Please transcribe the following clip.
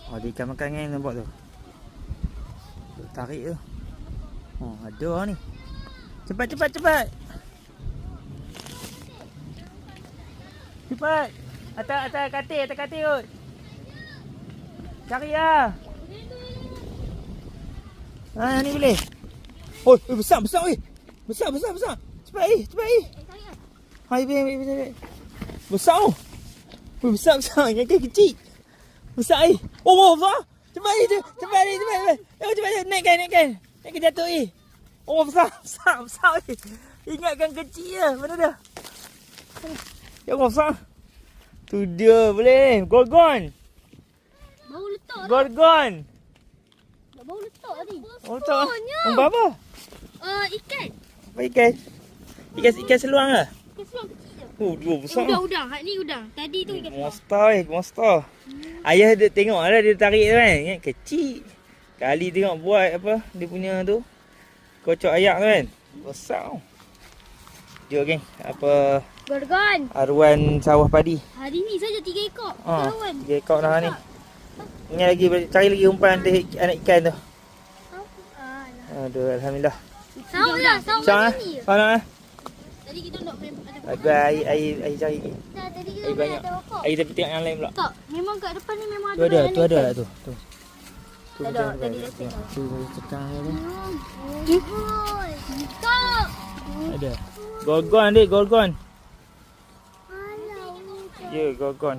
Oh, dia ikan makan kan nampak tu. Tarik tu. Oh, ada lah ni. Cepat, cepat, cepat. Cepat. Atas katil kot. Cari lah. Ha, ni boleh. Oh, besar. Besar. Cepat. Hai, ambil. Besar tu. Oh, besar. Yang kecil. Besar ni. Oh, besar. Cepat. Naikkan. Naikkan jatuh ni. Oh, besar. Ingatkan kecil je. Mana dah? Ya Allah, besar. Tu dia boleh. Gorgon. Bau letak. Gorgon. Bau letak tadi. Oh, letak. Apa? Ikan. Apa ikan? Ikan seluang ke? Ikan seluang kecil je. Oh, dua besar. Udang. Hak ni udang. Tadi tu ikan seluang. Monster. Ayah dia tengok lah dia tarik tu kan. Ingat kecil. Kali tengok buat apa dia punya tu. Kocok ayak tu kan. Besar. Jom geng. Apa Gorgon. arwan sawah padi. Hari ni saja 3 ekor. Ha, 3 ekor dah ni. Ingat lagi cari lagi umpan anak ikan tu. Aduh, alhamdulillah. Saung Sah ni. Mana? Tadi kita nak main ada Agak air cari lagi. Tadi kita Air main banyak. ada pokok. Air tapi tengok yang lain pula. Tak, memang kat depan ni memang Tu ada lah tu. Tu. Tak ada, tadi dah cek. Tu cekang dia. Kak. Ada. Gorgon. Ya, gorgon.